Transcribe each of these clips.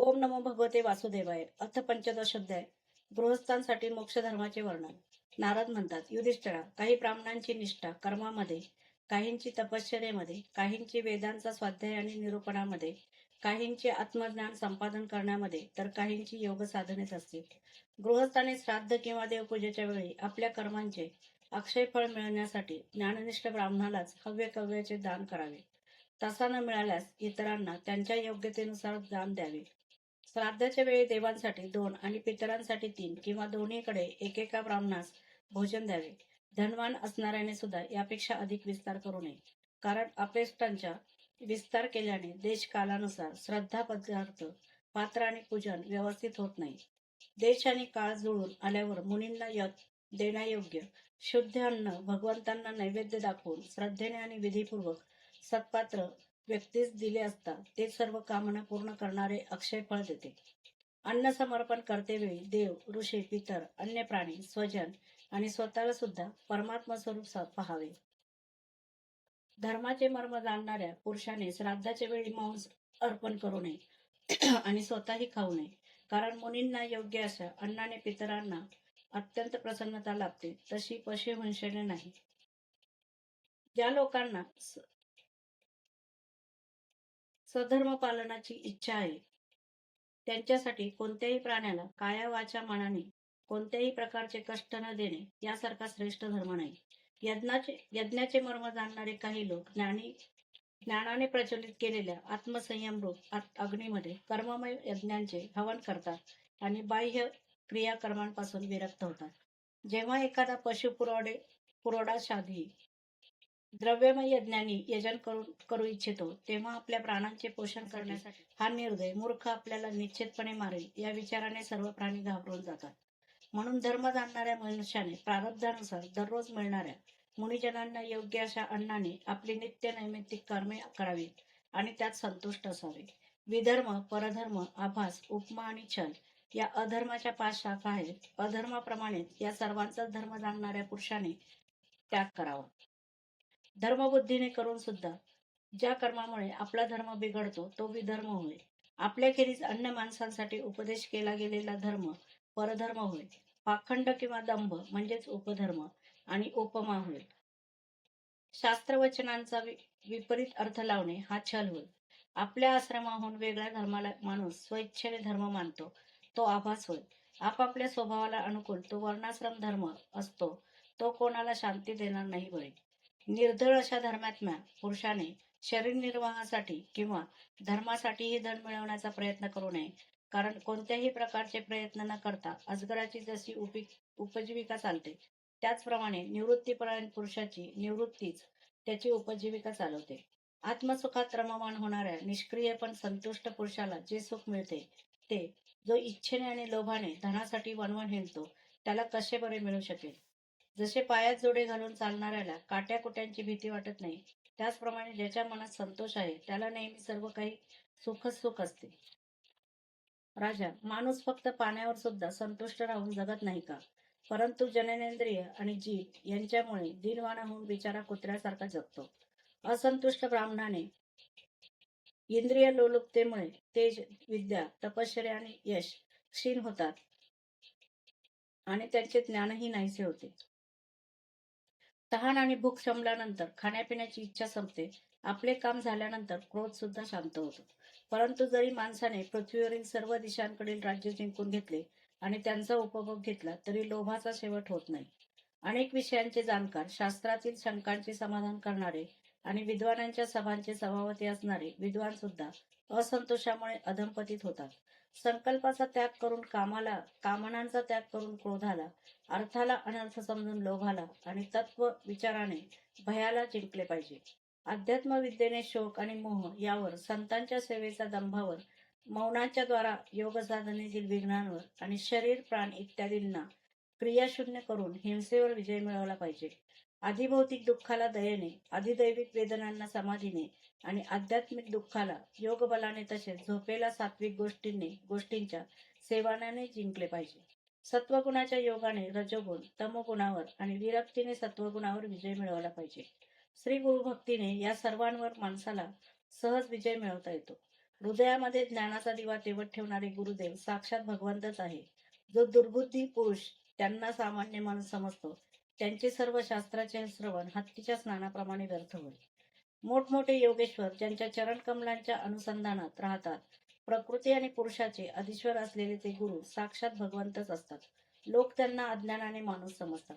ओम नमो भगवते वासुदेवाय. अथ पंचदशोध्याय. गृहस्थांसाठी मोक्ष धर्माचे वर्णन. नारद म्हणतात, युधिष्ठिरा, काही ब्राह्मणांची निष्ठा कर्मामध्ये, काहींची तपश्चर्येमध्ये, काहींची वेदांचा स्वाध्याय आणि निरूपणामध्ये, काहींचे आत्मज्ञान संपादन करण्यामध्ये, तर काहींची योग साधनेत असते. गृहस्थाने श्राद्ध किंवा देवपूजेच्या वेळी आपल्या कर्मांचे अक्षय फळ मिळवण्यासाठी ज्ञाननिष्ठ ब्राह्मणालाच हव्य कव्याचे दान करावे. तसा न मिळाल्यास इतरांना त्यांच्या योग्यतेनुसार दान द्यावे. श्राद्धाच्या वेळी देवांसाठी 2 आणि पितरांसाठी 3 किंवा दोन्हीकडे एकेका ब्राह्मणास भोजन द्यावे. धनवान असणाऱ्याने सुद्धा यापेक्षा अधिक विस्तार करू नये, कारण अपेष्टांच्या विस्तार केल्याने देश कालानुसार श्रद्धा पदार्थ पात्र आणि पूजन व्यवस्थित होत नाही. देश आणि काळ जुळून आल्यावर मुनींना देण्यायोग्य शुद्ध अन्न भगवंतांना नैवेद्य दाखवून श्रद्धेने आणि विधीपूर्वक सत्पात्र व्यक्तीस दिले असता ते सर्व कामना पूर्ण करणारे अक्षय फळ देते. अन्न समर्पण करतेवेळी देव, ऋषी, पितर, अन्य प्राणी, स्वजन आणि स्वतःला सुद्धा परमात्मा स्वरूप पाहावे. धर्माचे मर्म जाणणाऱ्या पुरुषाने श्राद्धाच्या वेळी मांस अर्पण करू नये आणि स्वतःही खाऊ नये, कारण मुनींना योग्य अशा अन्नाने पितरांना अत्यंत प्रसन्नता लाभते, तशी पशुवंशाने नाही. ज्या लोकांना स्वधर्म पालनाची इच्छा आहे त्यांच्यासाठी कोणत्याही प्राण्याला काया वाचा मनाने कोणत्याही प्रकारचे कष्ट न देणे यासारखा श्रेष्ठ धर्म नाही. यज्ञाचे मर्म जाणणारे काही लोक ज्ञानाने प्रज्वलित केलेल्या आत्मसंयम रूप अग्नीमध्ये कर्ममय यज्ञांचे हवन करतात आणि बाह्य क्रियाकर्मांपासून विरक्त होतात. जेव्हा एखादा पशु पुरोडा शाधी द्रव्यमय यज्ञांनी यजन करू इच्छितो, तेव्हा आपल्या प्राणांचे पोषण करण्यासाठी हा निर्दय मूर्ख आपल्याला निश्चितपणे मारेल या विचाराने सर्व प्राणी घाबरून जातात. म्हणून धर्म जाणणाऱ्या मनुष्याने प्रारब्धानुसार दररोज मिळणाऱ्या मुनिजनांना योग्य अशा अन्नाने आपली नित्य नैमित्तिक कर्मे करावी आणि त्यात संतुष्ट असावे. विधर्म, परधर्म, आभास, उपमा आणि छल या अधर्माच्या 5 शाखा आहेत. अधर्माप्रमाणे या सर्वांचा धर्म जाणणाऱ्या पुरुषाने त्याग करावा. धर्मबुद्धीने करून सुद्धा ज्या कर्मामुळे आपला धर्म बिघडतो तो विधर्म होय. आपल्याखेरीज अन्य माणसांसाठी उपदेश केला गेलेला धर्म परधर्म होय. पाखंड किंवा दंभ म्हणजेच उपधर्म आणि उपमा होय. शास्त्रवचनांचा विपरीत अर्थ लावणे हा छल होय. आपल्या आश्रमाहून वेगळ्या धर्माला माणूस स्वइच्छेने धर्म मानतो तो आभास होय. आपापल्या स्वभावाला अनुकूल तो वर्णाश्रम धर्म असतो तो कोणाला शांती देणार नाही बरे. निर्धळ अशा धर्मात्म्या पुरुषाने शरीर निर्वाहासाठी किंवा धर्मासाठीही धन मिळवण्याचा प्रयत्न करू नये, कारण कोणत्याही प्रकारचे प्रयत्न न करता अजगराची जशी उपजीविका चालते त्याचप्रमाणे निवृत्तीपरायण पुरुषाची निवृत्तीच त्याची उपजीविका चालवते. आत्मसुखात रममाण होणाऱ्या निष्क्रिय पण संतुष्ट पुरुषाला जे सुख मिळते ते जो इच्छेने आणि लोभाने धनासाठी वणवण हिंडतो त्याला कसे बरे मिळू शकेल. जसे पायात जोडे घालून चालणाऱ्याला काट्याकुट्यांची भीती वाटत नाही, त्याचप्रमाणे ज्याच्या मनात संतोष आहे त्याला नेहमी सर्व काही सुखच सुख असते. राजा, माणूस फक्त पाण्यावर सुद्धा संतुष्ट राहून जगत नाही का? परंतु जननेंद्रिय आणि जीभ यांच्यामुळे दिनवाना होऊन बिचारा कुत्र्यासारखा जगतो. असंतुष्ट ब्राह्मणाने इंद्रिय लोलुपतेमुळे तेज, विद्या, तपश्चर्या आणि यश क्षीण होतात आणि त्यांचे ज्ञानही नाहीसे होते. तहान आणि भूक शमल्यानंतर खाण्यापिण्याची इच्छा संपते. आपले काम झाल्यानंतर क्रोध सुद्धा शांत होतो. परंतु जरी माणसाने पृथ्वीवरील सर्व दिशांकडील राज्य जिंकून घेतले आणि त्यांचा उपभोग घेतला तरी लोभाचा शेवट होत नाही. अनेक विषयांचे जाणकार, शास्त्रातील शंकांचे समाधान करणारे आणि विद्वानांच्या सभांचे सभापती असणारे विद्वान सुद्धा असंतोषामुळे अधमपतित होतात. संकल्पाचा त्याग करून कामनांचा त्याग करून क्रोधाला, अर्थाला अनर्थ समजून लोभाला आणि तत्व विचाराने भयाला जिंकले पाहिजे. अध्यात्म विद्येने शोक आणि मोह यावर, संतांच्या सेवेचा दंभावर, मौनाच्या द्वारा योग साधनेतील विघ्नांवर आणि शरीर, प्राण इत्यादींना क्रियाशून्य करून हिंसेवर विजय मिळवला पाहिजे. अधिभौतिक दुःखाला दयेने, अधिदैविक वेदनांना समाधीने आणि आध्यात्मिक दुःखाला योग बलाने तसेच झोपेला सात्विक गोष्टींच्या सेवानाने जिंकले पाहिजे. सत्वगुणाच्या योगाने रजोगुण, तमोगुणावर आणि विरक्तीने सत्वगुणावर विजय मिळवला पाहिजे. श्री गुरुभक्तीने या सर्वांवर माणसाला सहज विजय मिळवता येतो. हृदयामध्ये ज्ञानाचा दिवा तेवत ठेवणारे गुरुदेव साक्षात भगवंतच आहे. जो दुर्बुद्धी पुरुष त्यांना सामान्य माणूस समजतो, त्यांचे सर्व शास्त्राचे श्रवण हत्तीच्या स्नानाप्रमाणे व्यर्थ होईल. मोठमोठे योगेश्वर ज्यांच्या चरणकमलांच्या अनुसंधानात राहतात, प्रकृती आणि पुरुषाचे अधीश्वर असलेले ते गुरु साक्षात भगवंतच असतात. लोक त्यांना अज्ञानाने माणूस समजतात.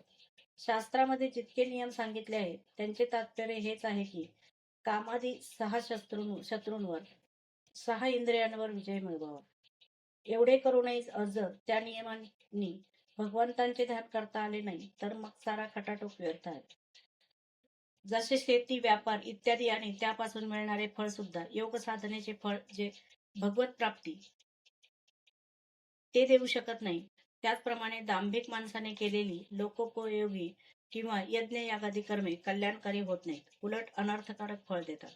शास्त्रामध्ये जितके नियम सांगितले आहेत त्यांचे तात्पर्य हेच आहे की कामादी 6 शत्रूंवर 6 इंद्रियांवर विजय मिळवावा. एवढे करूनही जर त्या नियमांनी भगवंतांचे ध्यान करता आले नाही तर मग सारा खटाटोप व्यर्थ आहे. जसे शेती, व्यापार इत्यादी आणि त्यापासून मिळणारे फळ सुद्धा योग साधनेचे फळ जे भगवत प्राप्ती ते देऊ शकत नाही. त्याचप्रमाणे दांभिक माणसाने केलेली लोकोपयोगी किंवा यज्ञ यागादी कर्मे कल्याणकारी होत नाहीत, उलट अनर्थकारक फळ देतात.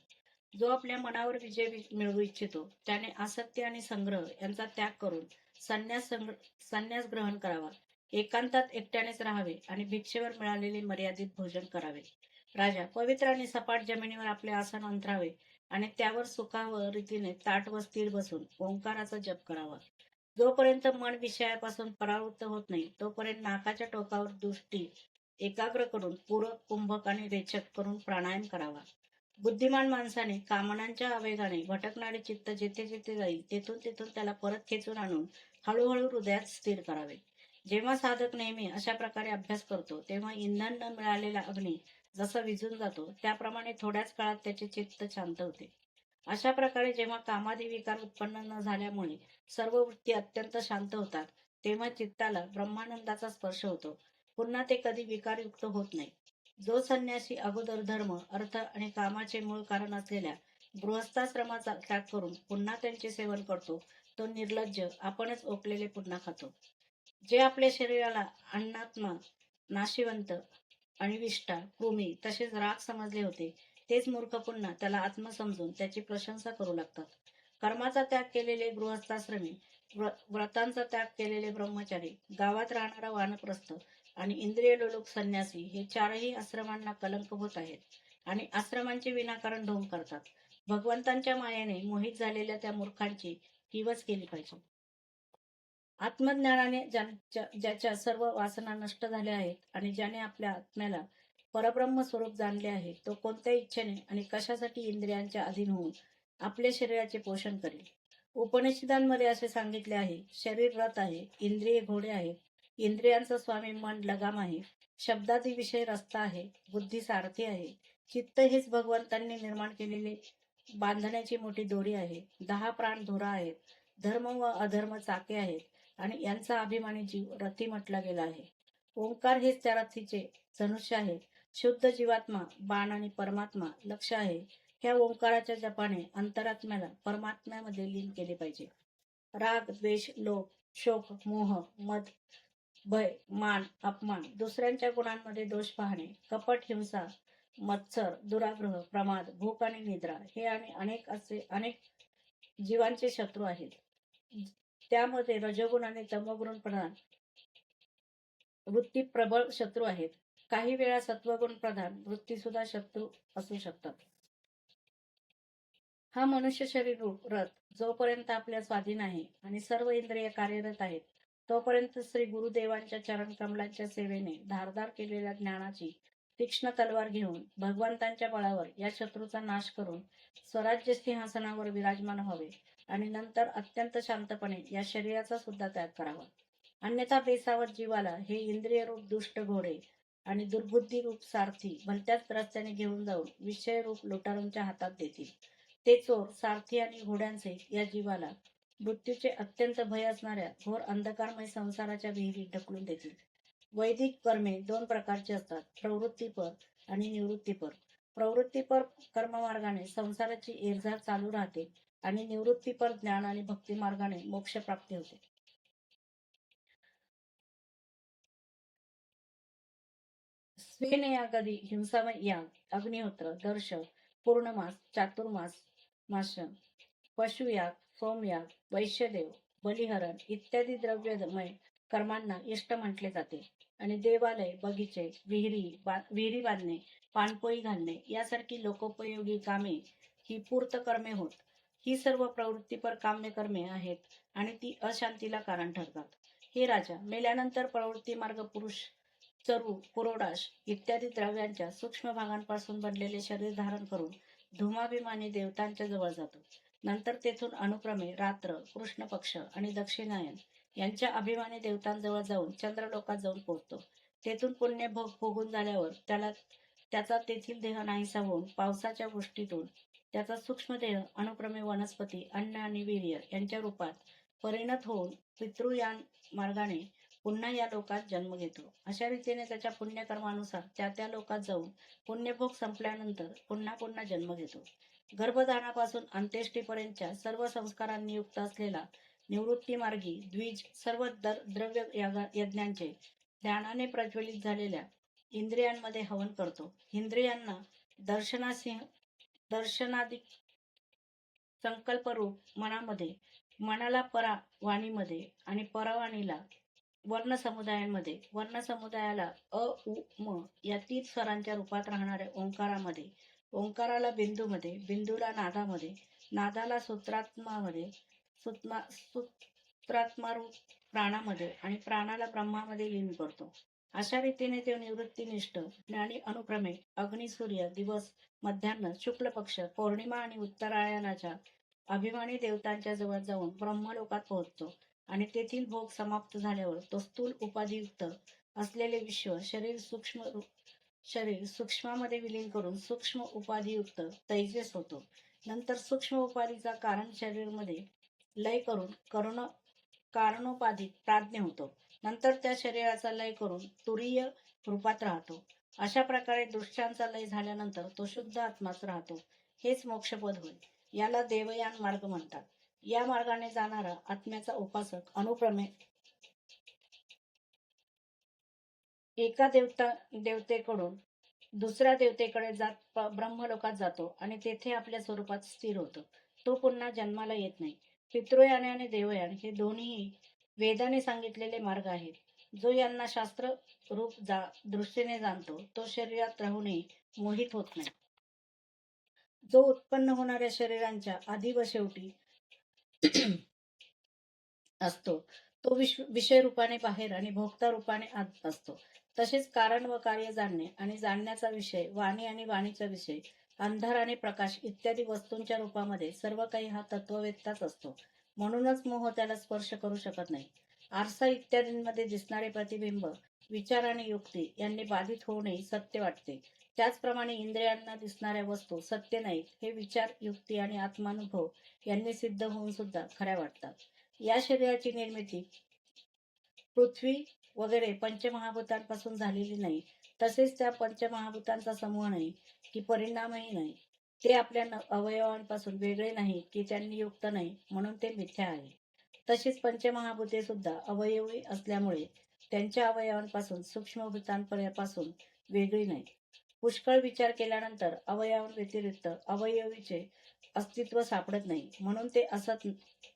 जो आपल्या मनावर विजय मिळवू इच्छितो त्याने आसक्ती आणि संग्रह यांचा त्याग करून संन्यास ग्रहण करावा. एकांतात एकट्यानेच राहावे आणि भिक्षेवर मिळालेले मर्यादित भोजन करावे. राजा पवित्र आणि सपाट जमिनीवर आपले आसन अंथरावे आणि त्यावर सुखावह रीतीने ताट व स्थिर बसून ओंकाराचा जप करावा. जोपर्यंत मन विषयापासून परावृत्त होत नाही तोपर्यंत नाकाच्या टोकावर दृष्टी एकाग्र करून पूरक, कुंभक आणि रेचक करून प्राणायाम करावा. बुद्धिमान माणसाने कामनांच्या आवेगाने भटकणारे चित्त जेथे जेथे जाईल तेथून तेथून त्याला परत खेचून आणून हळूहळू हृदयात स्थिर करावे. जेव्हा साधक नेहमी अशा प्रकारे अभ्यास करतो तेव्हा इंधन न मिळालेला अग्नी जसा विझून जातो त्याप्रमाणे थोड्याच काळात त्याचे चित्त शांत होते. अशा प्रकारे जेव्हा कामादी विकार उत्पन्न न झाल्यामुळे सर्व वृत्ती अत्यंत शांत होतात तेव्हा चित्ताला ब्रह्मानंदाचा स्पर्श होतो. पुन्हा ते कधी विकारयुक्त होत नाही. जो संन्यासी अगोदर धर्म, अर्थ आणि कामाचे मूळ कारण असलेल्या गृहस्थाश्रमाचा त्याग करून पुन्हा त्यांचे सेवन करतो तो निर्लज्ज आपणच ओकलेले पुन्हा खातो. जे आपल्या शरीराला अन्नात्मा, नाशिवंत आणि विष्ठा, कृमी तसेच राग समजले होते तेच मूर्ख पुन्हा त्याला आत्म समजून त्याची प्रशंसा करू लागतात. कर्माचा त्याग केलेले गृहस्थाश्रमी, व्रतांचा त्याग केलेले ब्रह्मचारी, गावात राहणारा वानप्रस्थ आणि इंद्रिय लोलुप संन्यासी हे चारही आश्रमांना कलंक होत आहेत आणि आश्रमांचे विनाकारण ढोंग करतात. भगवंतांच्या मायेने मोहित झालेल्या त्या मूर्खांची किवच केली पाहिजे. आत्मज्ञानाने ज्याच्या सर्व वासना नष्ट झाल्या आहेत आणि ज्याने आपल्या आत्म्याला परब्रह्म स्वरूप जाणले आहे तो कोणत्या इच्छेने आणि कशासाठी इंद्रियांच्या अधीन होऊन आपल्या शरीराचे पोषण करेल. उपनिषदांमध्ये असे सांगितले आहे, शरीर रथ आहे, इंद्रिय घोडे आहेत, इंद्रियांचा स्वामी मन लगाम आहे, शब्दादी विषय रस्ता आहे, बुद्धी सारथी आहे, चित्त हेच भगवंतांनी निर्माण केलेले बांधण्याची मोठी दोरी आहे, 10 प्राण धुरा आहेत, धर्म व अधर्म चाके आहेत आणि यांचा अभिमानी जीव रथी म्हटला गेला आहे. ओंकार हेच त्या रथीचे धनुष्य आहे. शुद्ध जीवात्मा बाण आणि परमात्मा लक्ष आहे. ह्या ओंकाराच्या जपाने अंतरात्म्याला परमात्म्यामध्ये लीन केले पाहिजे. राग, द्वेष, लोभ, शोक, मोह, मद, भय, मान, अपमान, दुसऱ्यांच्या गुणांमध्ये दोष पाहणे, कपट, हिंसा, मत्सर, दुराग्रह, प्रमाद, भूक आणि निद्रा हे आणि अनेक जीवांचे शत्रू आहेत. त्यामध्ये रजोगुण आणि तमोगुण प्रधान वृत्ती प्रबळ शत्रू आहेत. काही वेळा सत्वगुण प्रधान वृत्ती सुद्धा शत्रू असू शकतात. हा मनुष्य शरीर रूप रथ जोपर्यंत आपल्या स्वाधीन आहे आणि सर्व इंद्रिय कार्यरत आहेत तोपर्यंत श्री गुरुदेवांच्या चरण कमलांच्या सेवेने धारदार केलेल्या ज्ञानाची तीक्ष्ण तलवार घेऊन भगवंतांच्या बळावर या शत्रूचा नाश करून स्वराज्य सिंहासनावर विराजमान व्हावे आणि नंतर अत्यंत शांतपणे या शरीराचा सुद्धा त्याग करावा. अन्यथा बेसावत जीवाला हे इंद्रिय रूप दुष्ट घोडे आणि दुर्बुद्धी रूप सारथी भलत्याच रस्त्याने घेऊन जाऊन विषय रूप लुटारूंच्या हातात देतील. ते चोर, सारथी आणि घोड्यांचे या जीवाला मृत्यूचे अत्यंत भय असणाऱ्या घोर अंधकारमय संसाराच्या विहिरीत ढकलून देतील. वैदिक कर्मे 2 प्रकारची असतात, प्रवृत्तीपर आणि निवृत्तीपर. प्रवृत्तीपर कर्ममार्गाने संसाराची एरझार चालू राहते आणि निवृत्तीपर ज्ञान आणि भक्ती मार्गाने मोक्ष प्राप्ती होते. स्वेन यागादी हिंसामय याग, अग्निहोत्र, दर्श, पूर्णमास, चातुर्मास, मास, पशुयाग, सोमयाग, वैश्यदेव, बलिहरण इत्यादी द्रव्यमय कर्मांना इष्ट म्हटले जाते आणि देवालय, बगीचे, विहिरी बांधणे, पाणपोई घालणे यासारखी लोकोपयोगी कामे ही पूर्त कर्मे होत. ही सर्व प्रवृत्तीपर काम्य कर्मे आहेत आणि ती अशांतीला कारण ठरतात. हे राजा, मेल्यानंतर प्रवृत्ती मार्ग पुरुष चरु, पुरोडाश इत्यादी द्रव्यांच्या सूक्ष्म भागांपासून बनलेले शरीर धारण करून धूमाभिमानी देवतांच्या जवळ जातो. नंतर तेथून अनुक्रमे रात्र, कृष्ण पक्ष आणि दक्षिणायन यांच्या अभिमानी देवतांजवळ जाऊन चंद्रलोकात जाऊन पोहोचतो. तेथून पुण्य भोग भोगून झाल्यावर त्याचा तेथील देह नाहीसा होऊन पावसाच्या वृष्टीतून त्याचा सूक्ष्म देह अनुक्रमे वनस्पती, अन्न आणि वीर्य यांच्या रूपात परिणत होऊन पितृयान मार्गाने पुन्हा या लोकात जन्म घेतो. अशा रीतीने त्याच्या पुण्यकर्मानुसार त्या त्या लोकात जाऊन पुण्यभोग संपल्यानंतर पुन्हा पुन्हा जन्म घेतो. गर्भधारणापासून अंत्येष्टीपर्यंतच्या सर्व संस्कारांनी युक्त असलेला निवृत्ती मार्गी द्विज सर्व द्रव्य यज्ञांचे ध्यानाने प्रज्वलित झालेल्या इंद्रियांमध्ये हवन करतो. इंद्रियांना दर्शनादी संकल्परूप मनामध्ये, मनाला परा वाणीमध्ये आणि परवाणीला वर्ण समुदायांमध्ये, वर्ण समुदायाला अ उ म या तीन स्वरांच्या रूपात राहणाऱ्या ओंकारामध्ये, ओंकाराला बिंदूमध्ये, बिंदूला नादामध्ये, नादाला सूत्रात्मामध्ये, सूत्रात्मारूप प्राणामध्ये आणि प्राणाला ब्रह्मामध्ये लीन करतो. अशा रीतीने ते निवृत्तीनिष्ठ ज्ञानी अनुक्रमे अग्नी, सूर्य, दिवस, मध्यान्ह, शुक्ल पक्ष, पौर्णिमा आणि उत्तरायणाच्या अभिमानी देवतांच्या जवळ जाऊन ब्रह्मलोकात पोहोचतो आणि तेथील भोग समाप्त झाल्यावर तो स्थूल उपाधियुक्त असलेले विश्व शरीर सूक्ष्मामध्ये विलीन करून सूक्ष्म उपाधियुक्त तैजस होतो. नंतर सूक्ष्म उपाधीचा कारण शरीरमध्ये लय करून कारणोपाधिक प्राज्ञ होतो. नंतर त्या शरीराचा लय करून तुरीय रूपात राहतो. अशा प्रकारे दृश्यांचा लय झाल्यानंतर तो शुद्ध आत्माच राहतो. हेच मोक्षपद होय. याला देवयान मार्ग म्हणतात. या मार्गाने जाणारा आत्म्याचा उपासक अनुक्रमे एका देवतेकडून दुसऱ्या देवतेकडे जात ब्रह्मलोकात जातो आणि तेथे आपल्या स्वरूपात स्थिर होतो. तो पुन्हा जन्माला येत नाही. पितृयान आणि देवयान हे दोन्ही वेदाने सांगितलेले मार्ग आहेत. जो यांना शास्त्र रूप दृष्टीने जाणतो तो शरीरात राहूनही मोहित होत नाही. जो उत्पन्न होणाऱ्या शरीरांच्या आधी व शेवटी असतो तो विषय रूपाने बाहेर आणि भोक्ता रूपाने आत असतो. तसेच कारण व कार्य जाणणे आणि जाणण्याचा विषय, वाणी आणि वाणीचा विषय, अंधार आणि प्रकाश इत्यादी वस्तूंच्या रूपामध्ये सर्व काही हा तत्ववेत्ताच असतो. म्हणूनच मोह त्याला स्पर्श करू शकत नाही. आरसा इत्यादींमध्ये दिसणारे प्रतिबिंब विचार आणि युक्ती यांनी बाधित होऊनही सत्य वाटते. त्याचप्रमाणे इंद्रियांना दिसणाऱ्या वस्तू सत्य नाहीत हे विचार, युक्ती आणि आत्मानुभव यांनी सिद्ध होऊन सुद्धा खऱ्या वाटतात. या शरीराची निर्मिती पृथ्वी वगैरे पंचमहाभूतांपासून झालेली नाही. तसेच त्या पंचमहाभूतांचा समूह नाही की परिणामही नाही. ते आपल्या अवयवांपासून वेगळे नाही की त्यांनी युक्त नाही म्हणून ते मिथ्या आहे. तशीच पंचमहाभूते सुद्धा अवयवी असल्यामुळे त्यांच्या अवयवांपासून सूक्ष्मभूतांपासून वेगळी नाही. पुष्कळ विचार केल्यानंतर अवयवांव्यतिरिक्त अवयवीचे अस्तित्व सापडत नाही म्हणून ते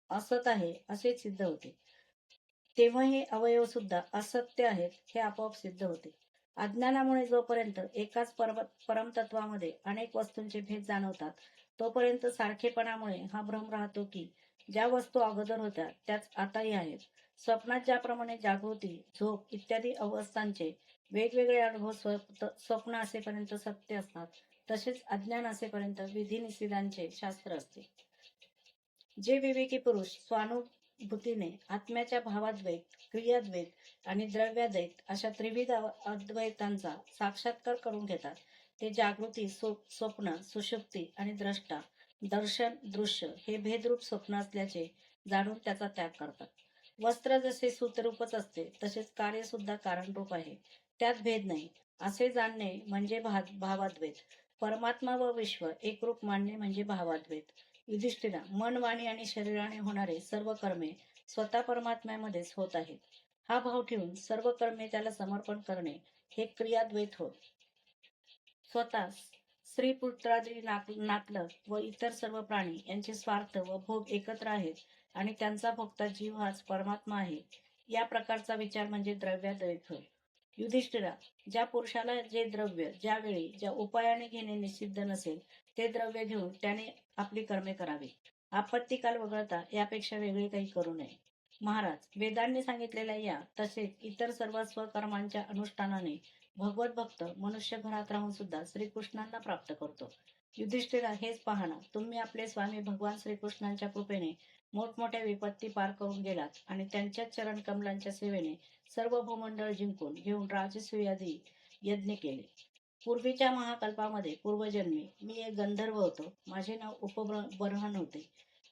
असत आहे असे सिद्ध होते. तेव्हा हे अवयव सुद्धा असत्य आहेत हे आपोआप सिद्ध होते. अज्ञानामुळे जोपर्यंत एकाच परमतत्वामध्ये अनेक वस्तूंचे भेद जाणवतात तोपर्यंत सारखेपणामुळे हा भ्रम राहतो की ज्या वस्तू अगोदर होत्या त्याच आताही आहेत. स्वप्नात ज्याप्रमाणे जागृती, झोप इत्यादी अवस्थांचे वेगवेगळे अनुभव स्वप्न असेपर्यंत सत्य असतात, तसेच अज्ञान असेपर्यंत विधिनिषेधांचे शास्त्र असते. जे विवेकी पुरुष स्वानुभूतीने आत्म्याच्या भावाद्वैत, क्रियाद्वैत आणि द्रव्याद्वैत अशा त्रिविध अद्वैतांचा साक्षात्कार करून घेतात ते जागृती, स्वप्न, सुषुप्ती आणि द्रष्टा, दर्शन, दृश्य हे भेदरूप स्वप्न असल्याचे जाणून त्याचा त्याग करतात. वस्त्र जसे सूतरूपच असते तसेच कार्य सुद्धा कारणरूप आहे, त्यात भेद नाही असे जाणणे म्हणजे भावाद्वैत. परमात्मा व विश्व एकरूप मानणे म्हणजे भावाद्वैत. युधिष्ठिरा, मन, वाणी आणि शरीराने होणारे सर्व कर्मे स्वतः परमात्म्यामध्येच होत आहेत हा भाव ठेवून सर्व कर्मे त्याला समर्पण करणे हे क्रियाद्वैत होय. स्वतः स्त्री पुत्रादी नातलग व इतर सर्व प्राणी यांचे स्वार्थ व भोग एकत्र आहेत आणि त्यांचा भोगता जीव हाच परमात्मा आहे या प्रकारचा विचार म्हणजे द्रव्याद्वैत होय. युधिष्ठिरा, ज्या पुरुषाला जे द्रव्य ज्यावेळी ज्या उपायाने घेणे निषिद्ध नसेल ते द्रव्य घेऊन त्याने आपली कर्मे करावी. आपत्तिकाल वगळता यापेक्षा वेगळे काही करू नये. महाराज, वेदांनी सांगितलेल्या या तसेच इतर सर्व स्वकर्मांच्या अनुष्ठानाने भगवत भक्त मनुष्य घरात राहून सुद्धा श्रीकृष्णांना प्राप्त करतो. युधिष्ठिरा, हेच पहा ना, तुम्ही आपले स्वामी भगवान श्रीकृष्णांच्या कृपेने मोठमोठ्या विपत्ती पार करून गेलात आणि त्यांच्याच चरण कमलांच्या सेवेने सर्व भूमंडळ जिंकून घेऊन राजसूयादी यज्ञ केले. पूर्वीच्या महाकल्पामध्ये पूर्वजन्मी मी एक गंधर्व होतो. माझे नाव उपबर्हन होते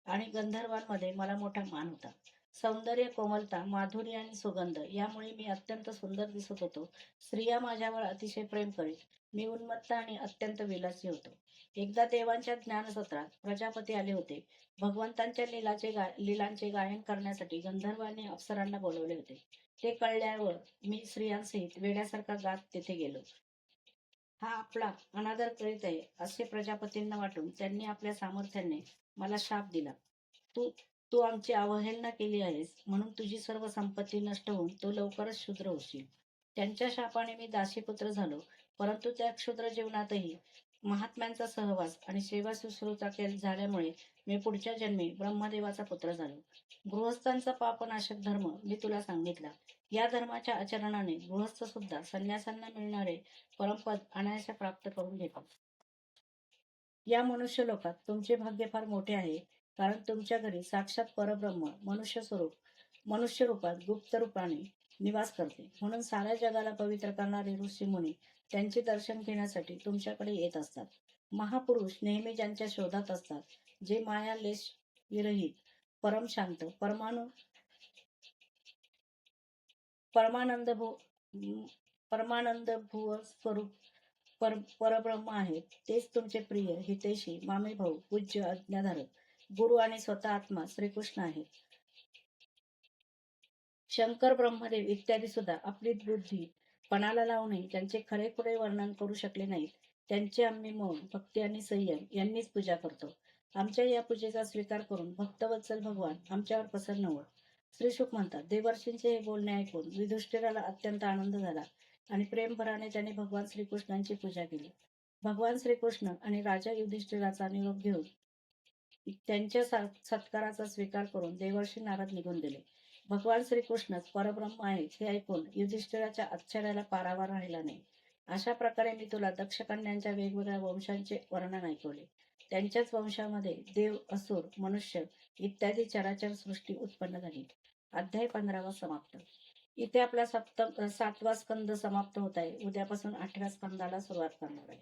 आणि गंधर्वांमध्ये मला मोठा मान होता. सौंदर्य, कोमलता, माधुर्य आणि सुगंध यामुळे मी अत्यंत सुंदर दिसत होतो. स्त्रिया माझ्यावर अतिशय प्रेम करीत. मी उन्मत्त आणि अत्यंत विलासी होतो. एकदा देवांच्या ज्ञानसत्रात प्रजापती आले होते. भगवंतांच्या लीलांचे गायन करण्यासाठी गंधर्वांनी अप्सरांना बोलवले होते. ते कळल्यावर मी स्त्रियांसहित वेड्यासारखा गात तेथे गेलो. हा आपला अनादर करीत आहे असे प्रजापतींना वाटून त्यांनी आपल्या सामर्थ्याने मला शाप दिला. तू तू आमची अवहेलना केली आहेस, म्हणून तुझी सर्व संपत्ती नष्ट होऊन तू लवकरच शूद्र होशील. त्यांच्या शापाने मी दासीपुत्र झालो, परंतु त्या क्षुद्र जीवनातही महात्म्यांचा सहवास आणि सेवा शुश्रूषा झाल्यामुळे मी पुढच्या जन्मी ब्रह्मदेवाचा पुत्र झालो. गृहस्थांचा पापनाशक धर्म मी तुला सांगितला. या धर्माच्या आचरणाने गृहस्थ सुद्धा संन्यासांना मिळणारे परमपद अनायासे प्राप्त करून घेतात. या मनुष्य लोकात तुमचे भाग्य फार मोठे आहे, कारण तुमच्या घरी साक्षात परब्रह्म मनुष्य रूपात गुप्त रूपाने निवास करते. म्हणून साऱ्या जगाला पवित्र करणारे ऋषी मुनी त्यांचे दर्शन घेण्यासाठी तुमच्याकडे येत असतात. महापुरुष नेहमी ज्यांच्या शोधात असतात, जे माया लेश विरहित, परम शांत, परमानंद भुव स्वरूप परब्रह्म आहेत, तेच तुमचे प्रिय, हितैषी, मामे भाऊ, पूज्य, आज्ञाधारक गुरु आणि स्वतः आत्मा श्रीकृष्ण आहेत. शंकर, ब्रह्मदेव इत्यादी सुद्धा आपली बुद्धी पणाला लावूनही त्यांचे खरेखुरे वर्णन करू शकले नाहीत. त्यांची आम्ही मौन, भक्ती आणि संयम यांनीच पूजा करतो. आमच्या या पूजेचा स्वीकार करून भक्तवत्सल भगवान आमच्यावर प्रसन्न होत. श्री शुक म्हणतात, देवर्षींचे हे बोलणे ऐकून युधिष्ठिराला अत्यंत आनंद झाला आणि प्रेमभराने त्याने भगवान श्रीकृष्णांची पूजा केली. भगवान श्रीकृष्ण आणि राजा युधिष्ठिराचा निरोप घेऊन त्यांच्या सत्काराचा स्वीकार करून देवर्षी नारद निघून गेले. भगवान श्रीकृष्णच परब्रह्म आहेत हे ऐकून युधिष्ठिराच्या आश्चर्याला पारावार राहिला नाही. अशा प्रकारे मी तुला दक्षकन्यांच्या वेगवेगळ्या वंशांचे वर्णन ऐकवले. त्यांच्याच वंशामध्ये देव, असुर, मनुष्य इत्यादी चराचर सृष्टी उत्पन्न झाली. अध्याय 15 समाप्त. इथे आपला 7वा स्कंद समाप्त होत आहे. उद्यापासून 8व्या स्कंदाला सुरुवात करणार आहे.